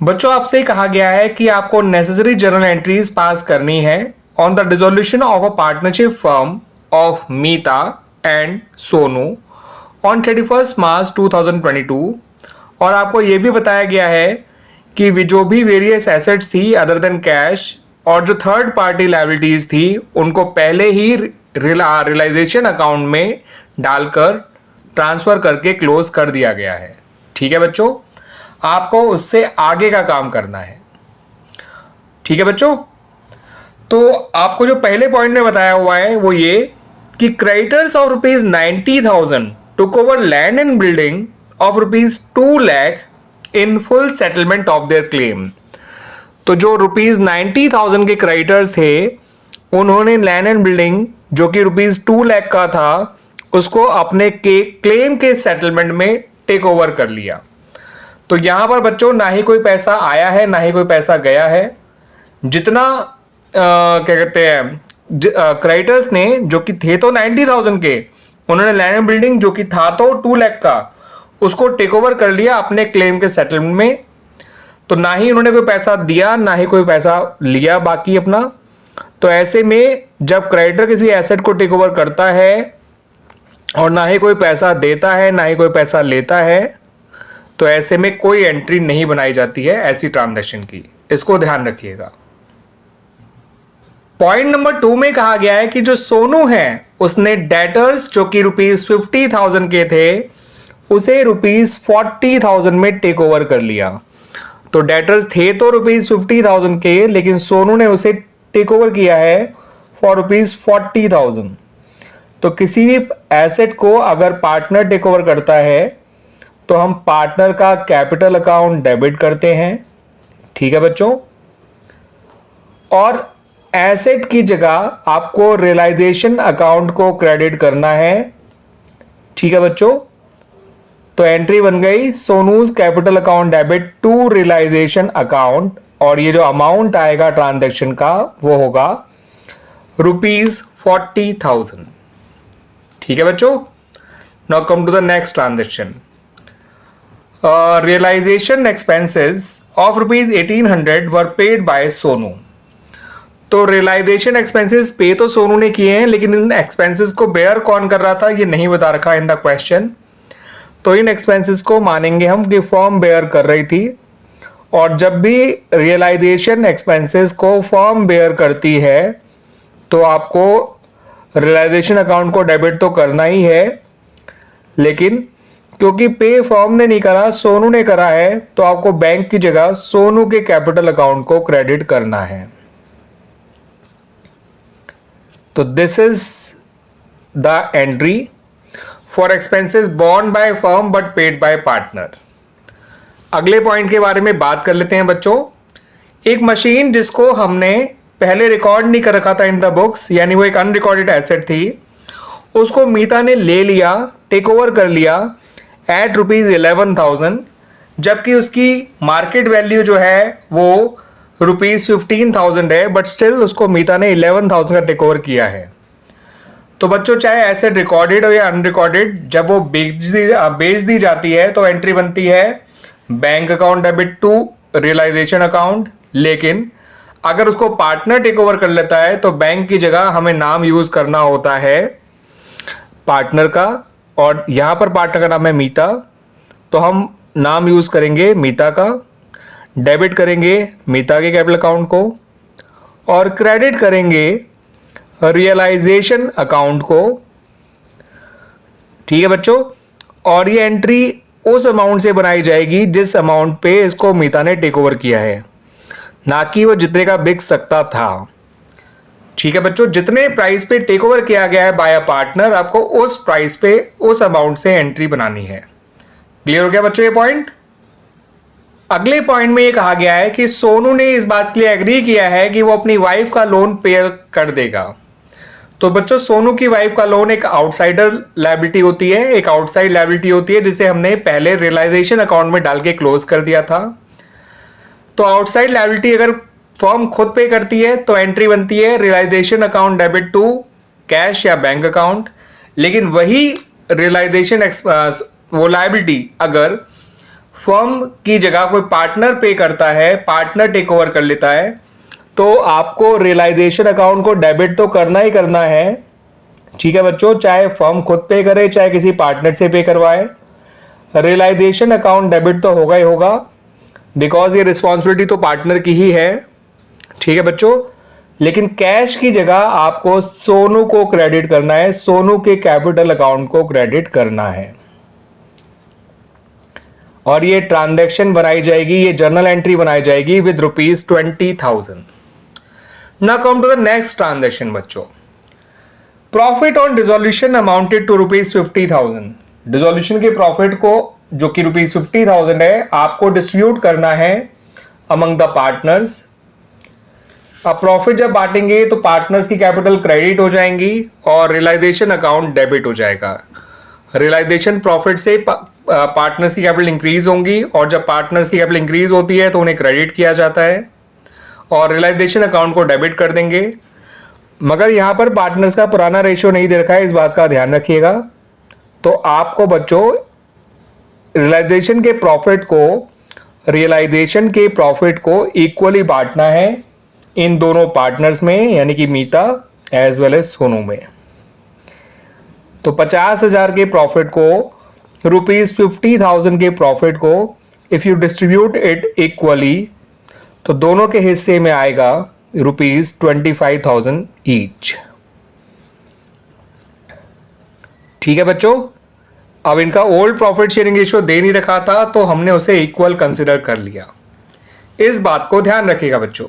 बच्चों आपसे कहा गया है कि आपको नेसेसरी जर्नल एंट्रीज पास करनी है on the dissolution of a partnership firm of Meeta and Sonu on 31 March 2022। और आपको ये भी बताया गया है कि जो भी वेरियस एसेट्स थी अदर देन कैश और जो थर्ड पार्टी लायबिलिटीज थी उनको पहले ही रियलाइजेशन अकाउंट में डालकर ट्रांसफर करके क्लोज कर दिया गया है। ठीक है बच्चों, आपको उससे आगे का काम करना है। ठीक है बच्चों, तो आपको जो पहले पॉइंट में बताया हुआ है वो ये कि creditors of rupees 90,000 took over land and building of rupees 2 lakh in full settlement of their claim. तो जो रुपीज 90,000 के क्रेडिटर्स थे उन्होंने लैंड एंड बिल्डिंग जो कि रुपीज 2 लाख का था उसको अपने क्लेम के सेटलमेंट में टेक ओवर कर लिया। तो यहां पर बच्चों ना ही कोई पैसा आया है ना ही कोई पैसा गया है। जितना क्या कहते हैं क्रेडिटर्स ने जो कि थे तो 90,000 के, उन्होंने लैंड एंड बिल्डिंग जो कि था तो 2 लाख का उसको टेक ओवर कर लिया अपने क्लेम के सेटलमेंट में। तो ना ही उन्होंने कोई पैसा दिया ना ही कोई पैसा लिया बाकी अपना। तो ऐसे में जब क्रेडिटर किसी एसेट को टेक ओवर करता है और ना ही कोई पैसा देता है ना ही कोई पैसा लेता है तो ऐसे में कोई एंट्री नहीं बनाई जाती है ऐसी ट्रांजैक्शन की। इसको ध्यान रखिएगा। पॉइंट नंबर 2 में कहा गया है कि जो सोनू है उसने डेटर्स जो कि रुपीज 50,000 के थे उसे रुपीज 40,000 में टेक ओवर कर लिया। तो डेटर्स थे तो रुपीज 50,000 के, लेकिन सोनू ने उसे टेक ओवर किया है फॉर रुपीज 40,000। तो किसी भी एसेट को अगर पार्टनर टेक ओवर करता है तो हम पार्टनर का कैपिटल अकाउंट डेबिट करते हैं। ठीक है बच्चों, और एसेट की जगह आपको रियलाइजेशन अकाउंट को क्रेडिट करना है। ठीक है बच्चों, तो एंट्री बन गई Sonu's capital account debit to realisation account, और ये जो अमाउंट आएगा ट्रांजैक्शन का वो होगा रुपीज 40,000। ठीक है बच्चों, now come to the next transaction. Realisation expenses of rupees 1800 were paid by Sonu. तो रियलाइजेशन एक्सपेंसेस पे तो सोनू ने किए हैं, लेकिन इन एक्सपेंसेस को बेयर कौन कर रहा था ये नहीं बता रखा इन द क्वेश्चन। तो इन एक्सपेंसेस को मानेंगे हम कि फर्म बेयर कर रही थी, और जब भी रियलाइजेशन एक्सपेंसेस को फर्म बेयर करती है तो आपको रियलाइजेशन अकाउंट को डेबिट तो करना ही है। लेकिन क्योंकि पे फर्म ने नहीं करा सोनू ने करा है तो आपको बैंक की जगह सोनू के कैपिटल अकाउंट को क्रेडिट करना है। तो this is the entry for expenses born by firm but paid by partner. अगले पॉइंट के बारे में बात कर लेते हैं बच्चों। एक मशीन जिसको हमने पहले रिकॉर्ड नहीं कर रखा था इन द बुक्स, यानी वो एक अनरिकॉर्डेड एसेट थी, उसको मीता ने ले लिया, टेक ओवर कर लिया एट रुपीज 11,000, जबकि उसकी मार्केट वैल्यू जो है वो रुपीज 15,000 है, बट स्टिल उसको मीता ने 11,000 का टेक ओवर किया है। तो बच्चों चाहे एसेट रिकॉर्डेड हो या अनरिकॉर्डेड, जब वो बेच दी जाती है तो एंट्री बनती है bank account debit to realisation account. लेकिन अगर उसको पार्टनर टेक ओवर कर लेता है तो बैंक की जगह हमें नाम यूज करना होता है पार्टनर का, और यहां पर पार्टनर का नाम है मीता, तो हम नाम यूज करेंगे मीता का, डेबिट करेंगे मीता के कैपिटल अकाउंट को, और क्रेडिट करेंगे रियलाइजेशन अकाउंट को। ठीक है बच्चों, और ये एंट्री उस अमाउंट से बनाई जाएगी जिस अमाउंट पे इसको मीता ने टेक ओवर किया है, ना कि वो जितने का बिक सकता था। ठीक है बच्चों, जितने प्राइस पे टेक ओवर किया गया है बाय अ पार्टनर, आपको उस प्राइस पे उस अमाउंट से एंट्री बनानी है। क्लियर हो गया बच्चों ये पॉइंट। अगले पॉइंट में ये कहा गया है कि सोनू ने इस बात के लिए एग्री किया है कि वो अपनी वाइफ का लोन पे कर देगा। तो बच्चों सोनू की वाइफ का लोन एक आउटसाइडर लायबिलिटी होती है, एक आउटसाइड लायबिलिटी होती है जिसे हमने पहले रियलाइजेशन अकाउंट में डाल के क्लोज कर दिया था। तो आउटसाइड लायबिलिटी अगर फर्म खुद पे करती है तो एंट्री बनती है realisation account debit to cash या बैंक अकाउंट। लेकिन वही रियलाइजेशन वो लायबिलिटी अगर फर्म की जगह कोई पार्टनर पे करता है, पार्टनर टेक ओवर कर लेता है, तो आपको रियलाइजेशन अकाउंट को डेबिट तो करना ही करना है। ठीक है बच्चों, चाहे फर्म खुद पे करे चाहे किसी पार्टनर से पे करवाए, रियलाइजेशन अकाउंट डेबिट तो होगा ही होगा, बिकॉज ये रिस्पॉन्सिबिलिटी तो पार्टनर की ही है। ठीक है बच्चों, लेकिन कैश की जगह आपको सोनू को क्रेडिट करना है, सोनू के कैपिटल अकाउंट को क्रेडिट करना है, और ये ट्रांजैक्शन बनाई जाएगी, ये जर्नल एंट्री बनाई जाएगी with ₹20,000। Now come to the next transaction बच्चों। Profit on dissolution amounted to ₹50,000। Dissolution के प्रॉफिट को, जो कि ₹50,000 है, आपको डिस्ट्रीब्यूट करना है अमंग द पार्टनर्स। अब प्रॉफिट जब बांटेंगे तो पार्टनर्स की कैपिटल क्रेडिट हो जाएंगी और रियलाइजेशन अकाउंट डेबिट हो जाएगा। रियलाइजेशन प्रॉफिट से पार्टनर्स की कैपिटल इंक्रीज होंगी, और जब पार्टनर्स की कैपिटल इंक्रीज होती है तो उन्हें क्रेडिट किया जाता है और रियलाइजेशन अकाउंट को डेबिट कर देंगे। मगर यहां पर पार्टनर्स का पुराना रेशियो नहीं दे रखा है, इस बात का ध्यान रखिएगा। तो आपको बच्चों रियलाइजेशन के प्रॉफिट को इक्वली बांटना है इन दोनों पार्टनर्स में, यानी कि मीता एज वेल एज सोनू में। तो 50,000 के प्रॉफिट को, ₹50,000 के प्रॉफिट को if you distribute it equally, तो दोनों के हिस्से में आएगा ₹25,000 ईच। ठीक है बच्चों, अब इनका ओल्ड प्रॉफिट शेयरिंग रेशियो दे नहीं रखा था, तो हमने उसे इक्वल कंसिडर कर लिया। इस बात को ध्यान रखिएगा बच्चों।